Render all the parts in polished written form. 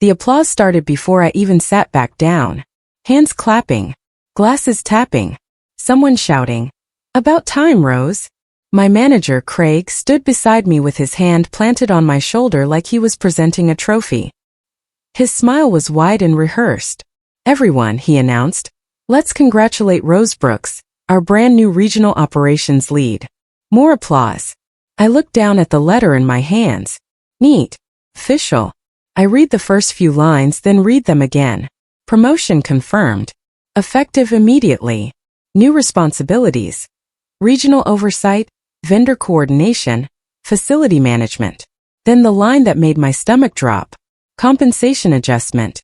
The applause started before I even sat back down. Hands clapping. Glasses tapping. Someone shouting, "About time, Rose." My manager, Craig, stood beside me with his hand planted on my shoulder like he was presenting a trophy. His smile was wide and rehearsed. "Everyone," he announced, "let's congratulate Rose Brooks, our brand new regional operations lead." More applause. I looked down at the letter in my hands. Neat. Official. I read the first few lines, then read them again. Promotion confirmed. Effective immediately. New responsibilities. Regional oversight, vendor coordination, facility management. Then the line that made my stomach drop. Compensation adjustment.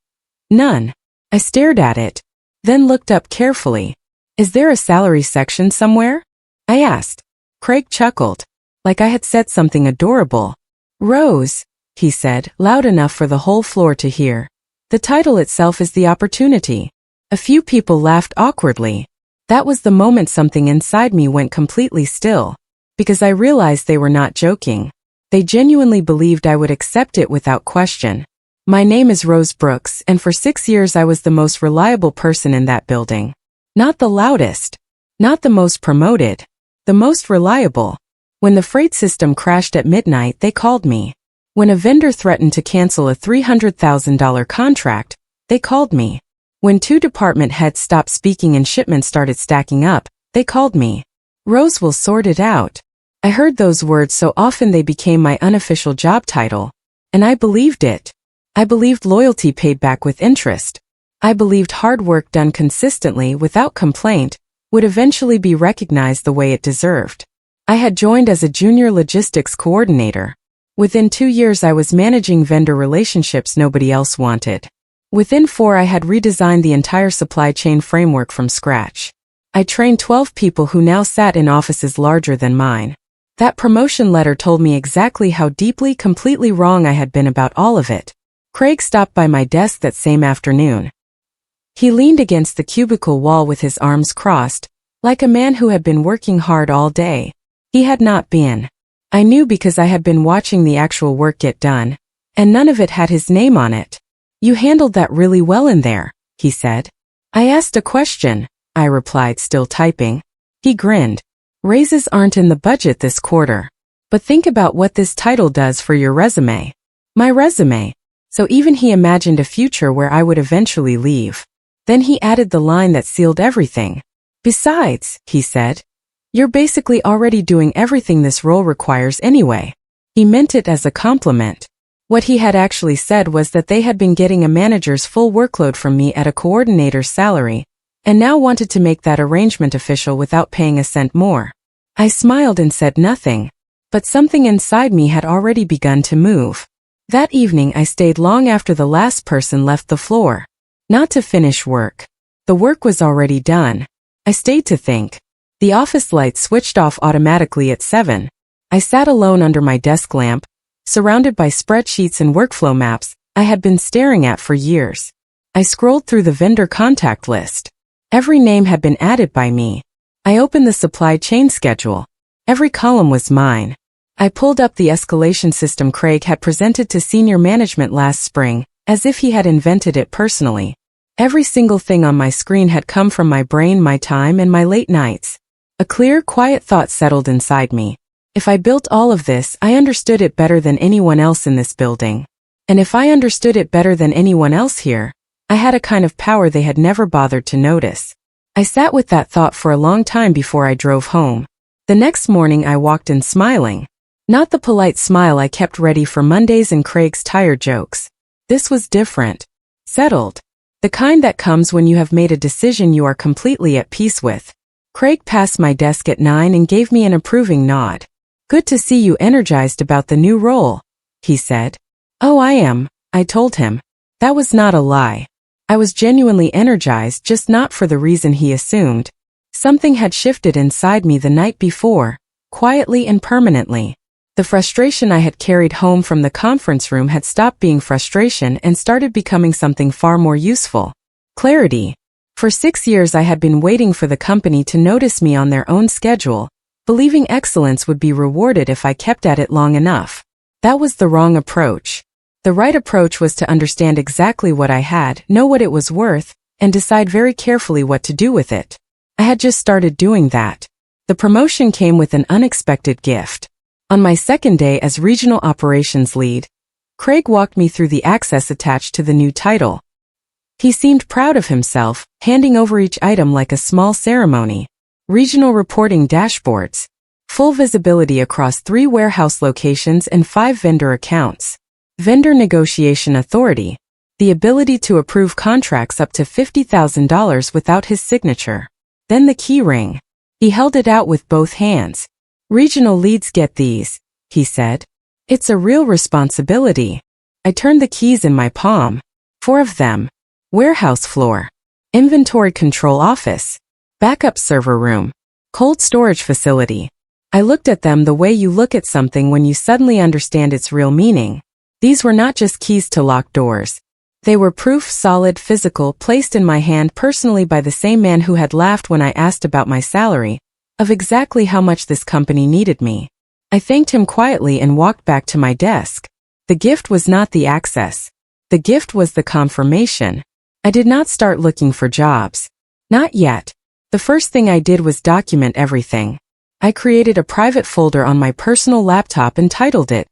None. I stared at it, then looked up carefully. "Is there a salary section somewhere?" I asked. Craig chuckled, like I had said something adorable. "Rose," he said, loud enough for the whole floor to hear. "The title itself is the opportunity." A few people laughed awkwardly. That was the moment something inside me went completely still, because I realized they were not joking. They genuinely believed I would accept it without question. My name is Rose Brooks, and for 6 years I was the most reliable person in that building. Not the loudest. Not the most promoted. The most reliable. When the freight system crashed at midnight, they called me. When a vendor threatened to cancel a $300,000 contract, they called me. When 2 department heads stopped speaking and shipments started stacking up, they called me. "Rose will sort it out." I heard those words so often they became my unofficial job title. And I believed it. I believed loyalty paid back with interest. I believed hard work done consistently without complaint would eventually be recognized the way it deserved. I had joined as a junior logistics coordinator. Within 2 years I was managing vendor relationships nobody else wanted. Within 4 I had redesigned the entire supply chain framework from scratch. I trained 12 people who now sat in offices larger than mine. That promotion letter told me exactly how deeply, completely wrong I had been about all of it. Craig stopped by my desk that same afternoon. He leaned against the cubicle wall with his arms crossed, like a man who had been working hard all day. He had not been. I knew because I had been watching the actual work get done, and none of it had his name on it. "You handled that really well in there," he said. "I asked a question," I replied, still typing. He grinned. "Raises aren't in the budget this quarter. But think about what this title does for your resume." My resume. So even he imagined a future where I would eventually leave. Then he added the line that sealed everything. "Besides," he said, "you're basically already doing everything this role requires anyway." He meant it as a compliment. What he had actually said was that they had been getting a manager's full workload from me at a coordinator's salary, and now wanted to make that arrangement official without paying a cent more. I smiled and said nothing, but something inside me had already begun to move. That evening I stayed long after the last person left the floor. Not to finish work. The work was already done. I stayed to think. The office lights switched off automatically at 7. I sat alone under my desk lamp, surrounded by spreadsheets and workflow maps I had been staring at for years. I scrolled through the vendor contact list. Every name had been added by me. I opened the supply chain schedule. Every column was mine. I pulled up the escalation system Craig had presented to senior management last spring, as if he had invented it personally. Every single thing on my screen had come from my brain, my time, and my late nights. A clear, quiet thought settled inside me. If I built all of this, I understood it better than anyone else in this building. And if I understood it better than anyone else here, I had a kind of power they had never bothered to notice. I sat with that thought for a long time before I drove home. The next morning I walked in smiling. Not the polite smile I kept ready for Mondays and Craig's tired jokes. This was different. Settled. The kind that comes when you have made a decision you are completely at peace with. Craig passed my desk at 9 and gave me an approving nod. "Good to see you energized about the new role," he said. "Oh, I am," I told him. That was not a lie. I was genuinely energized, just not for the reason he assumed. Something had shifted inside me the night before, quietly and permanently. The frustration I had carried home from the conference room had stopped being frustration and started becoming something far more useful. Clarity. For 6 years I had been waiting for the company to notice me on their own schedule, believing excellence would be rewarded if I kept at it long enough. That was the wrong approach. The right approach was to understand exactly what I had, know what it was worth, and decide very carefully what to do with it. I had just started doing that. The promotion came with an unexpected gift. On my second day as regional operations lead, Craig walked me through the access attached to the new title. He seemed proud of himself, handing over each item like a small ceremony. Regional reporting dashboards. Full visibility across 3 warehouse locations and 5 vendor accounts. Vendor negotiation authority. The ability to approve contracts up to $50,000 without his signature. Then the key ring. He held it out with both hands. Regional leads get these, he said. It's a real responsibility. I turned the keys in my palm. 4 of them. Warehouse floor. Inventory control office. Backup server room. Cold storage facility. I looked at them the way you look at something when you suddenly understand its real meaning. These were not just keys to lock doors. They were proof, solid, physical, placed in my hand personally by the same man who had laughed when I asked about my salary, of exactly how much this company needed me. I thanked him quietly and walked back to my desk. The gift was not the access. The gift was the confirmation. I did not start looking for jobs. Not yet. The first thing I did was document everything. I created a private folder on my personal laptop and titled it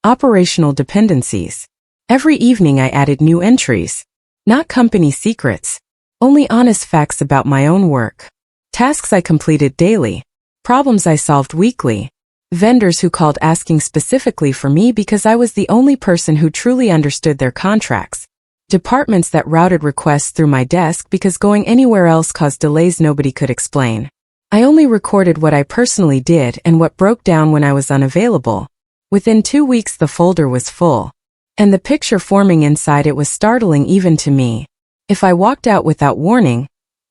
Operational Dependencies. Every evening I added new entries. Not company secrets. Only honest facts about my own work. Tasks I completed daily. Problems I solved weekly. Vendors who called asking specifically for me because I was the only person who truly understood their contracts. Departments that routed requests through my desk because going anywhere else caused delays nobody could explain. I only recorded what I personally did and what broke down when I was unavailable. Within 2 weeks the folder was full. And the picture forming inside it was startling even to me. If I walked out without warning,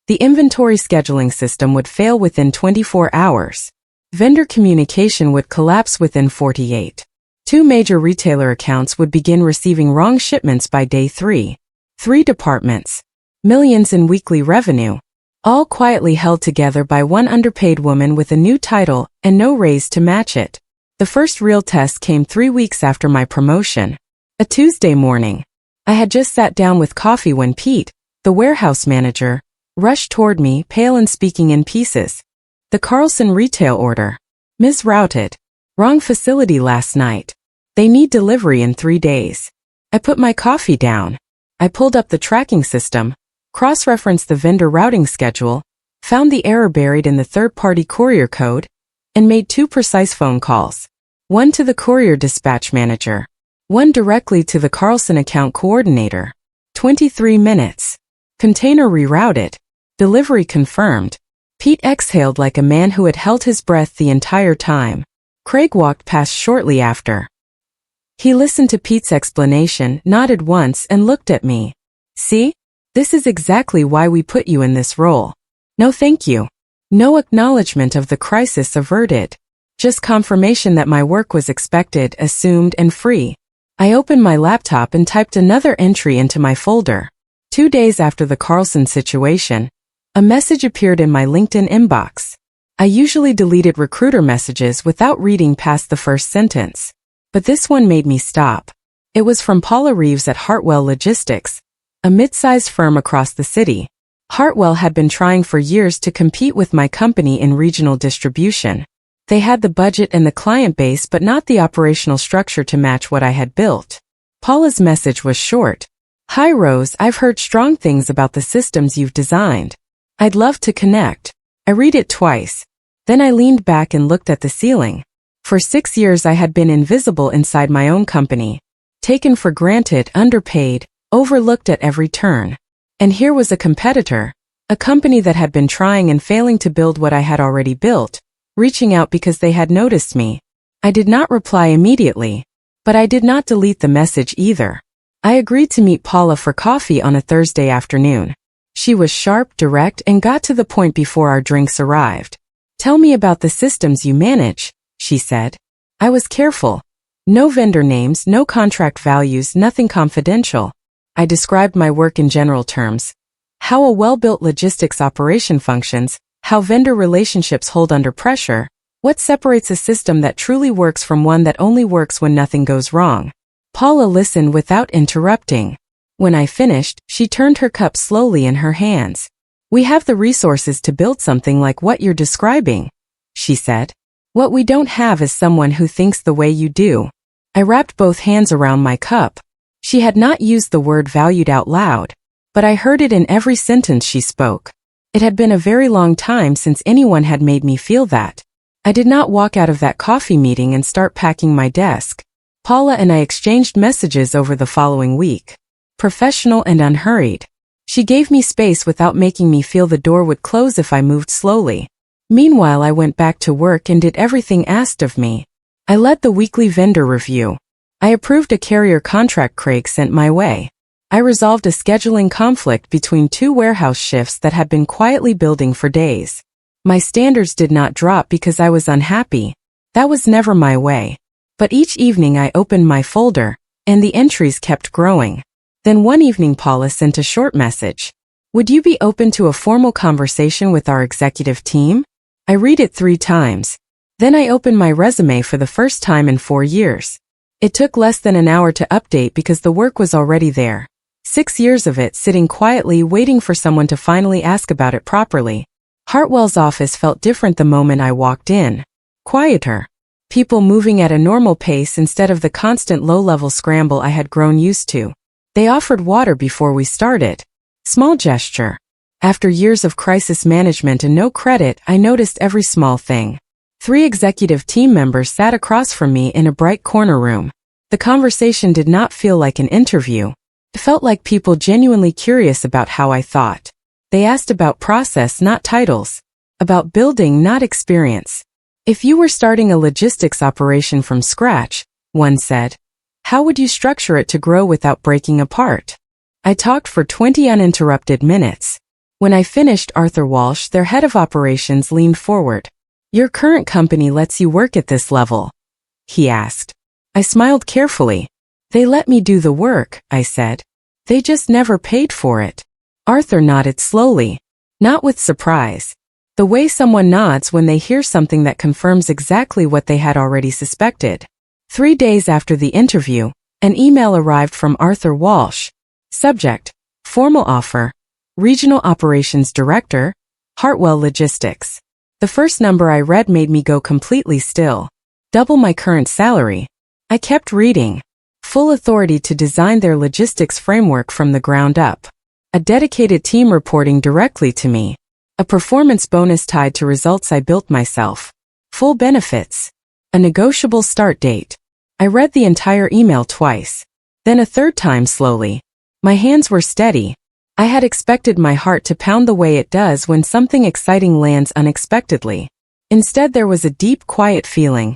the inventory scheduling system would fail within 24 hours. Vendor communication would collapse within 48. 2 major retailer accounts would begin receiving wrong shipments by day 3. 3 departments. Millions in weekly revenue. All quietly held together by one underpaid woman with a new title and no raise to match it. The first real test came 3 weeks after my promotion. A Tuesday morning. I had just sat down with coffee when Pete, the warehouse manager, rushed toward me, pale and speaking in pieces. The Carlson retail order. Ms. Routed. Wrong facility last night. They need delivery in 3 days. I put my coffee down. I pulled up the tracking system, cross-referenced the vendor routing schedule, found the error buried in the third-party courier code, and made 2 precise phone calls. One to the courier dispatch manager. One directly to the Carlson account coordinator. 23 minutes. Container rerouted. Delivery confirmed. Pete exhaled like a man who had held his breath the entire time. Craig walked past shortly after. He listened to Pete's explanation, nodded once, and looked at me. See? This is exactly why we put you in this role. No thank you. No acknowledgement of the crisis averted. Just confirmation that my work was expected, assumed, and free. I opened my laptop and typed another entry into my folder. 2 days after the Carlson situation, a message appeared in my LinkedIn inbox. I usually deleted recruiter messages without reading past the first sentence. But this one made me stop. It was from Paula Reeves at Hartwell Logistics, a mid-sized firm across the city. Hartwell had been trying for years to compete with my company in regional distribution. They had the budget and the client base but not the operational structure to match what I had built. Paula's message was short. Hi Rose, I've heard strong things about the systems you've designed. I'd love to connect. I read it twice. Then I leaned back and looked at the ceiling. For 6 years I had been invisible inside my own company. Taken for granted, underpaid, overlooked at every turn. And here was a competitor, a company that had been trying and failing to build what I had already built, reaching out because they had noticed me. I did not reply immediately, but I did not delete the message either. I agreed to meet Paula for coffee on a Thursday afternoon. She was sharp, direct, and got to the point before our drinks arrived. Tell me about the systems you manage, she said. I was careful. No vendor names, no contract values, nothing confidential. I described my work in general terms. How a well-built logistics operation functions, how vendor relationships hold under pressure, what separates a system that truly works from one that only works when nothing goes wrong. Paula listened without interrupting. When I finished, she turned her cup slowly in her hands. "We have the resources to build something like what you're describing," she said. "What we don't have is someone who thinks the way you do." I wrapped both hands around my cup. She had not used the word valued out loud, but I heard it in every sentence she spoke. It had been a very long time since anyone had made me feel that. I did not walk out of that coffee meeting and start packing my desk. Paula and I exchanged messages over the following week. Professional and unhurried. She gave me space without making me feel the door would close if I moved slowly. Meanwhile, I went back to work and did everything asked of me. I led the weekly vendor review. I approved a carrier contract Craig sent my way. I resolved a scheduling conflict between two warehouse shifts that had been quietly building for days. My standards did not drop because I was unhappy. That was never my way. But each evening I opened my folder, and the entries kept growing. Then one evening Paula sent a short message. "Would you be open to a formal conversation with our executive team?" I read it 3 times. Then I opened my resume for the first time in 4 years. It took less than an hour to update because the work was already there. 6 years of it sitting quietly waiting for someone to finally ask about it properly. Hartwell's office felt different the moment I walked in. Quieter. People moving at a normal pace instead of the constant low-level scramble I had grown used to. They offered water before we started. Small gesture. After years of crisis management and no credit, I noticed every small thing. 3 executive team members sat across from me in a bright corner room. The conversation did not feel like an interview. It felt like people genuinely curious about how I thought. They asked about process, not titles. About building, not experience. "If you were starting a logistics operation from scratch," one said, "how would you structure it to grow without breaking apart?" I talked for 20 uninterrupted minutes. When I finished, Arthur Walsh, their head of operations, leaned forward. "Your current company lets you work at this level?" he asked. I smiled carefully. "They let me do the work," I said. "They just never paid for it." Arthur nodded slowly, not with surprise. The way someone nods when they hear something that confirms exactly what they had already suspected. 3 days after the interview, an email arrived from Arthur Walsh. Subject: Formal offer. Regional Operations Director, Hartwell Logistics. The first number I read made me go completely still. Double my current salary. I kept reading. Full authority to design their logistics framework from the ground up. A dedicated team reporting directly to me. A performance bonus tied to results I built myself. Full benefits. A negotiable start date. I read the entire email twice. Then a third time slowly. My hands were steady. I had expected my heart to pound the way it does when something exciting lands unexpectedly. Instead, there was a deep, quiet feeling.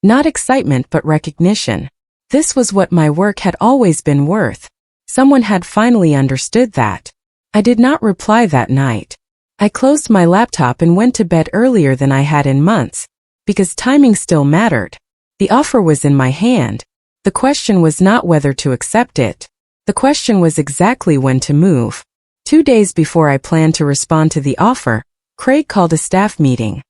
Not excitement, but recognition. This was what my work had always been worth. Someone had finally understood that. I did not reply that night. I closed my laptop and went to bed earlier than I had in months, because timing still mattered. The offer was in my hand. The question was not whether to accept it. The question was exactly when to move. 2 days before I planned to respond to the offer, Craig called a staff meeting.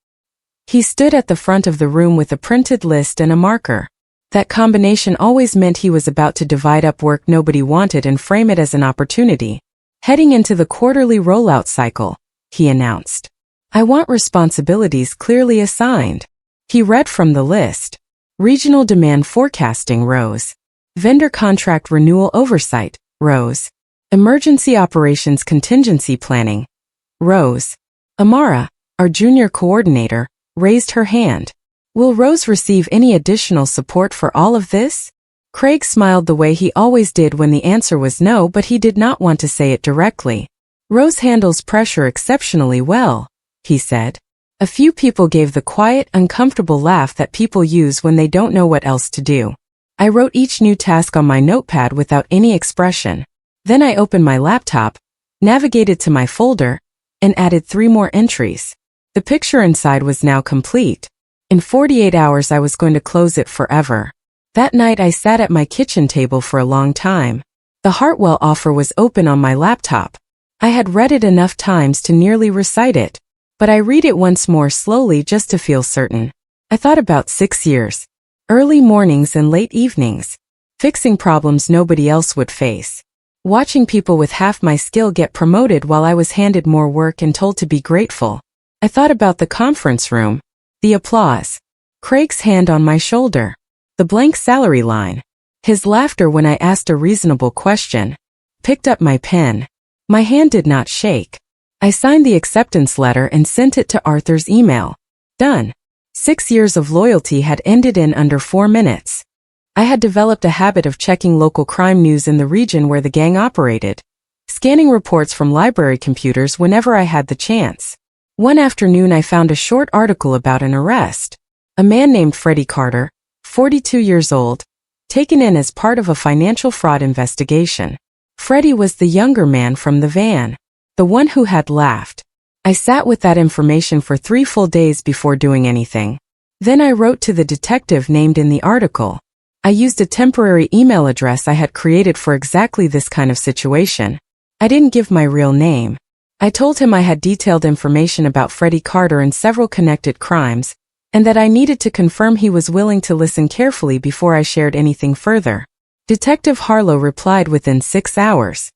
He stood at the front of the room with a printed list and a marker. That combination always meant he was about to divide up work nobody wanted and frame it as an opportunity. "Heading into the quarterly rollout cycle," he announced. "I want responsibilities clearly assigned." He read from the list. Regional demand forecasting, rows. Vendor contract renewal oversight, rows. Emergency operations contingency planning, rows. Amara, our junior coordinator, raised her hand. "Will Rose receive any additional support for all of this?" Craig smiled the way he always did when the answer was no, but he did not want to say it directly. "Rose handles pressure exceptionally well," he said. A few people gave the quiet, uncomfortable laugh that people use when they don't know what else to do. I wrote each new task on my notepad without any expression. Then I opened my laptop, navigated to my folder, and added 3 more entries. The picture inside was now complete. In 48 hours I was going to close it forever. That night I sat at my kitchen table for a long time. The Hartwell offer was open on my laptop. I had read it enough times to nearly recite it, but I read it once more slowly just to feel certain. I thought about 6 years. Early mornings and late evenings. Fixing problems nobody else would face. Watching people with half my skill get promoted while I was handed more work and told to be grateful. I thought about the conference room, the applause, Craig's hand on my shoulder, the blank salary line, his laughter when I asked a reasonable question. Picked up my pen. My hand did not shake. I signed the acceptance letter and sent it to Arthur's email. Done. 6 years of loyalty had ended in under 4 minutes. I had developed a habit of checking local crime news in the region where the gang operated, scanning reports from library computers whenever I had the chance. One afternoon I found a short article about an arrest. A man named Freddie Carter, 42 years old, taken in as part of a financial fraud investigation. Freddie was the younger man from the van, the one who had laughed. I sat with that information for 3 full days before doing anything. Then I wrote to the detective named in the article. I used a temporary email address I had created for exactly this kind of situation. I didn't give my real name. I told him I had detailed information about Freddie Carter and several connected crimes, and that I needed to confirm he was willing to listen carefully before I shared anything further. Detective Harlow replied within 6 hours.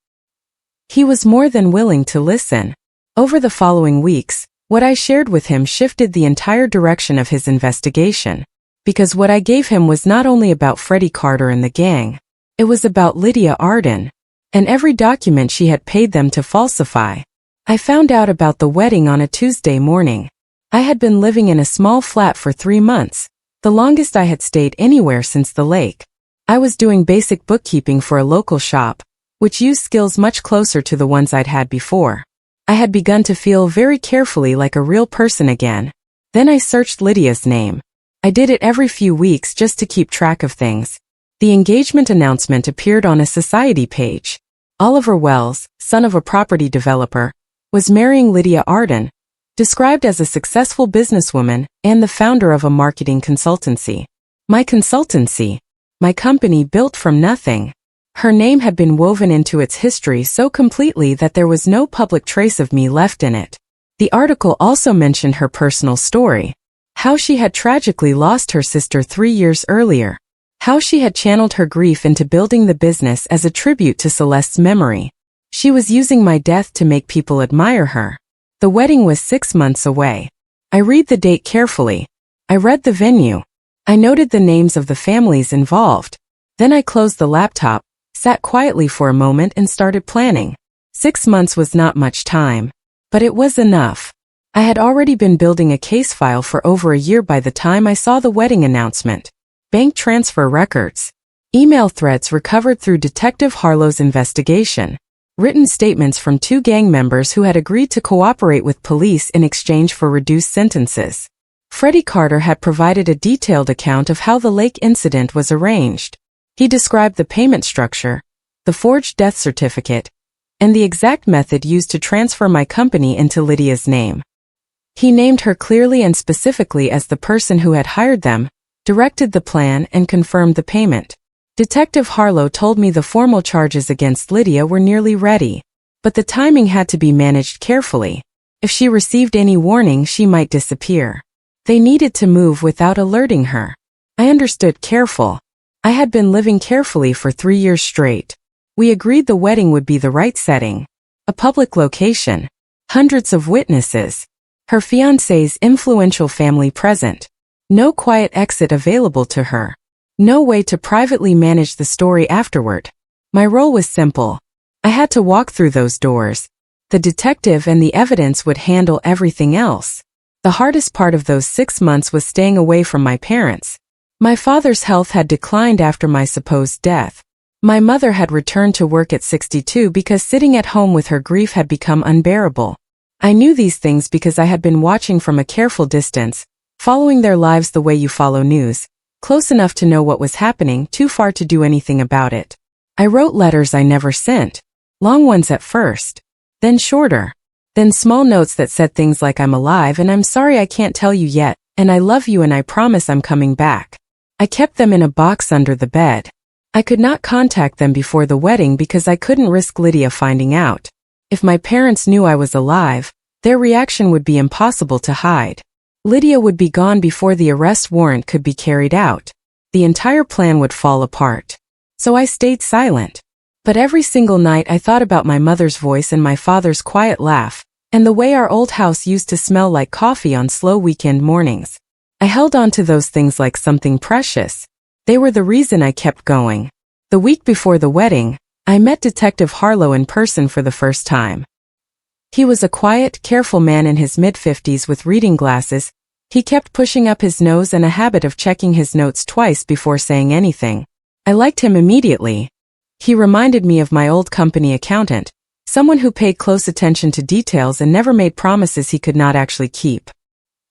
He was more than willing to listen. Over the following weeks, what I shared with him shifted the entire direction of his investigation. Because what I gave him was not only about Freddie Carter and the gang, it was about Lydia Arden, and every document she had paid them to falsify. I found out about the wedding on a Tuesday morning. I had been living in a small flat for 3 months, the longest I had stayed anywhere since the lake. I was doing basic bookkeeping for a local shop, which used skills much closer to the ones I'd had before. I had begun to feel very carefully like a real person again. Then I searched Lydia's name. I did it every few weeks just to keep track of things. The engagement announcement appeared on a society page. Oliver Wells, son of a property developer, was marrying Lydia Arden, described as a successful businesswoman and the founder of a marketing consultancy. My consultancy, my company built from nothing. Her name had been woven into its history so completely that there was no public trace of me left in it. The article also mentioned her personal story. How she had tragically lost her sister 3 years earlier. How she had channeled her grief into building the business as a tribute to Celeste's memory. She was using my death to make people admire her. The wedding was 6 months away. I read the date carefully. I read the venue. I noted the names of the families involved. Then I closed the laptop, sat quietly for a moment and started planning. 6 months was not much time, but it was enough. I had already been building a case file for over a year by the time I saw the wedding announcement. Bank transfer records. Email threads recovered through Detective Harlow's investigation. Written statements from 2 gang members who had agreed to cooperate with police in exchange for reduced sentences. Freddie Carter had provided a detailed account of how the lake incident was arranged. He described the payment structure, the forged death certificate, and the exact method used to transfer my company into Lydia's name. He named her clearly and specifically as the person who had hired them, directed the plan, and confirmed the payment. Detective Harlow told me the formal charges against Lydia were nearly ready, but the timing had to be managed carefully. If she received any warning, she might disappear. They needed to move without alerting her. I understood careful. I had been living carefully for 3 years straight. We agreed the wedding would be the right setting. A public location. Hundreds of witnesses. Her fiancé's influential family present. No quiet exit available to her. No way to privately manage the story afterward. My role was simple. I had to walk through those doors. The detective and the evidence would handle everything else. The hardest part of those 6 months was staying away from my parents. My father's health had declined after my supposed death. My mother had returned to work at 62 because sitting at home with her grief had become unbearable. I knew these things because I had been watching from a careful distance, following their lives the way you follow news, close enough to know what was happening, too far to do anything about it. I wrote letters I never sent, long ones at first, then shorter, then small notes that said things like I'm alive and I'm sorry I can't tell you yet, and I love you and I promise I'm coming back. I kept them in a box under the bed. I could not contact them before the wedding because I couldn't risk Lydia finding out. If my parents knew I was alive, their reaction would be impossible to hide. Lydia would be gone before the arrest warrant could be carried out. The entire plan would fall apart. so I stayed silent. But every single night I thought about my mother's voice and my father's quiet laugh, and the way our old house used to smell like coffee on slow weekend mornings. I held on to those things like something precious. They were the reason I kept going. The week before the wedding, I met Detective Harlow in person for the first time. He was a quiet, careful man in his mid-50s with reading glasses. He kept pushing up his nose and a habit of checking his notes twice before saying anything. I liked him immediately. He reminded me of my old company accountant, someone who paid close attention to details and never made promises he could not actually keep.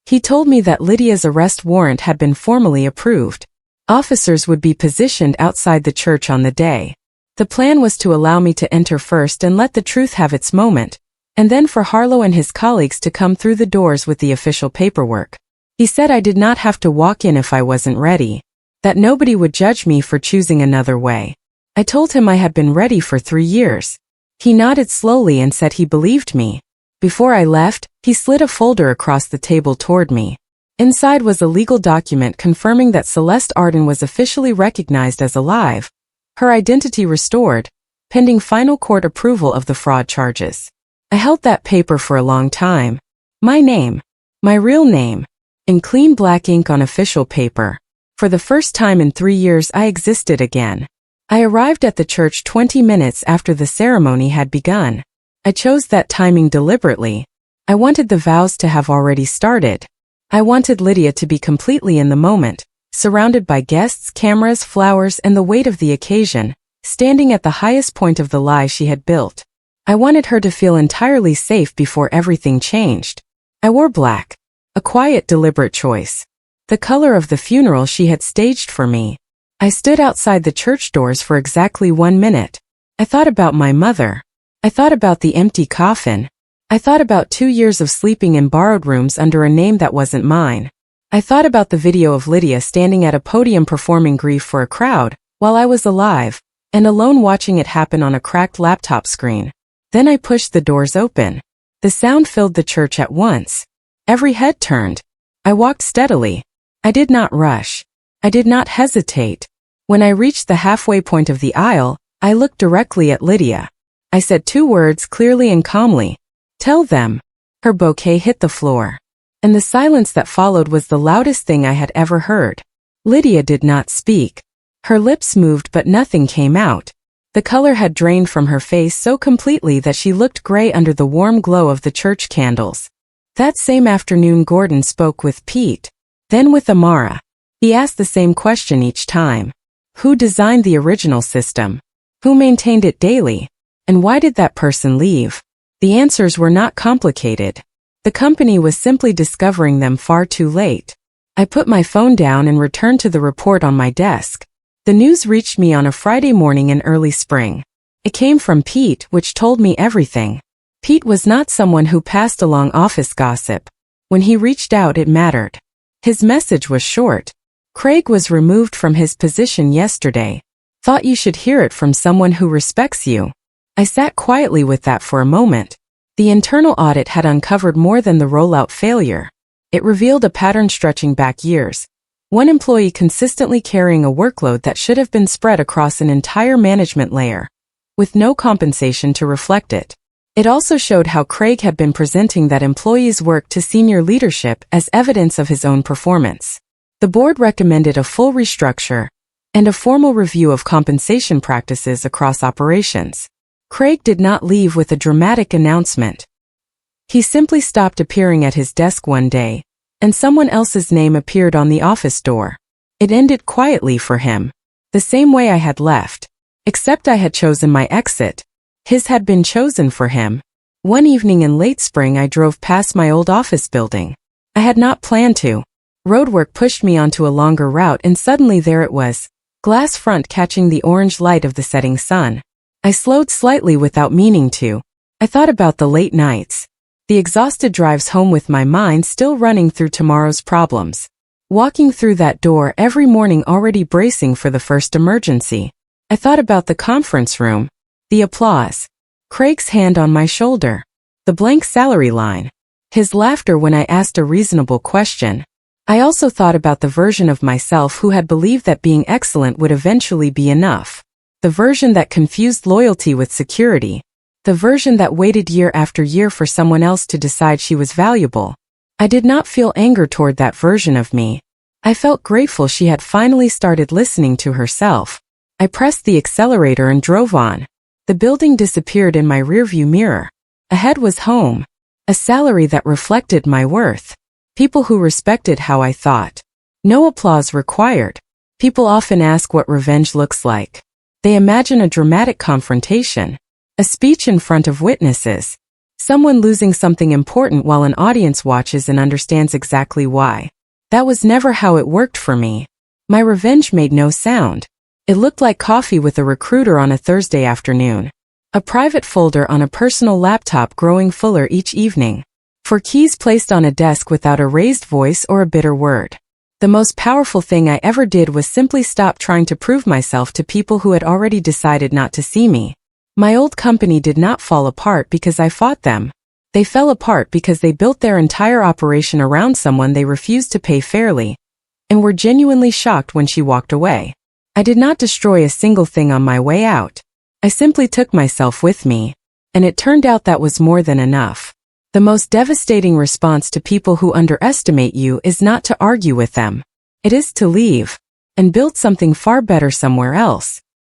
He told me that Lydia's arrest warrant had been formally approved. Officers would be positioned outside the church on the day. The plan was to allow me to enter first and let the truth have its moment, and then for Harlow and his colleagues to come through the doors with the official paperwork. He said I did not have to walk in if I wasn't ready, that nobody would judge me for choosing another way. I told him I had been ready for 3 years. He nodded slowly and said he believed me. Before I left, he slid a folder across the table toward me. Inside was a legal document confirming that Celeste Arden was officially recognized as alive, her identity restored, pending final court approval of the fraud charges. I held that paper for a long time. My name, my real name, in clean black ink on official paper. For the first time in 3 years I existed again. I arrived at the church 20 minutes after the ceremony had begun. I chose that timing deliberately. I wanted the vows to have already started. I wanted Lydia to be completely in the moment, surrounded by guests, cameras, flowers, and the weight of the occasion, standing at the highest point of the lie she had built. I wanted her to feel entirely safe before everything changed. I wore black, a quiet, deliberate choice. The color of the funeral she had staged for me. I stood outside the church doors for exactly 1 minute. I thought about my mother. I thought about the empty coffin. I thought about 2 years of sleeping in borrowed rooms under a name that wasn't mine. I thought about the video of Lydia standing at a podium performing grief for a crowd, while I was alive, and alone watching it happen on a cracked laptop screen. Then I pushed the doors open. The sound filled the church at once. Every head turned. I walked steadily. I did not rush. I did not hesitate. When I reached the halfway point of the aisle, I looked directly at Lydia. I said 2 words clearly and calmly. Tell them. Her bouquet hit the floor. And the silence that followed was the loudest thing I had ever heard. Lydia did not speak. Her lips moved but nothing came out. The color had drained from her face so completely that she looked gray under the warm glow of the church candles. That same afternoon Gordon spoke with Pete, then with Amara. He asked the same question each time. Who designed the original system? Who maintained it daily? And why did that person leave? The answers were not complicated. The company was simply discovering them far too late. I put my phone down and returned to the report on my desk. The news reached me on a Friday morning in early spring. It came from Pete, which told me everything. Pete was not someone who passed along office gossip. When he reached out, it mattered. His message was short. Craig was removed from his position yesterday. Thought you should hear it from someone who respects you. I sat quietly with that for a moment. The internal audit had uncovered more than the rollout failure. It revealed a pattern stretching back years. One employee consistently carrying a workload that should have been spread across an entire management layer, with no compensation to reflect it. It also showed how Craig had been presenting that employee's work to senior leadership as evidence of his own performance. The board recommended a full restructure and a formal review of compensation practices across operations. Craig did not leave with a dramatic announcement. He simply stopped appearing at his desk one day, and someone else's name appeared on the office door. It ended quietly for him, the same way I had left, except I had chosen my exit. His had been chosen for him. One evening in late spring I drove past my old office building. I had not planned to. Roadwork pushed me onto a longer route and suddenly there it was, glass front catching the orange light of the setting sun. I slowed slightly without meaning to. I thought about the late nights, the exhausted drives home with my mind still running through tomorrow's problems. Walking through that door every morning already bracing for the first emergency. I thought about the conference room, the applause, Craig's hand on my shoulder, the blank salary line, his laughter when I asked a reasonable question. I also thought about the version of myself who had believed that being excellent would eventually be enough. The version that confused loyalty with security. The version that waited year after year for someone else to decide she was valuable. I did not feel anger toward that version of me. I felt grateful she had finally started listening to herself. I pressed the accelerator and drove on. The building disappeared in my rearview mirror. Ahead was home. A salary that reflected my worth. People who respected how I thought. No applause required. People often ask what revenge looks like. They imagine a dramatic confrontation. A speech in front of witnesses. Someone losing something important while an audience watches and understands exactly why. That was never how it worked for me. My revenge made no sound. It looked like coffee with a recruiter on a Thursday afternoon. A private folder on a personal laptop growing fuller each evening. For keys placed on a desk without a raised voice or a bitter word. The most powerful thing I ever did was simply stop trying to prove myself to people who had already decided not to see me. My old company did not fall apart because I fought them. They fell apart because they built their entire operation around someone they refused to pay fairly, and were genuinely shocked when she walked away. I did not destroy a single thing on my way out. I simply took myself with me, and it turned out that was more than enough. The most devastating response to people who underestimate you is not to argue with them. It is to leave, and build something far better somewhere else.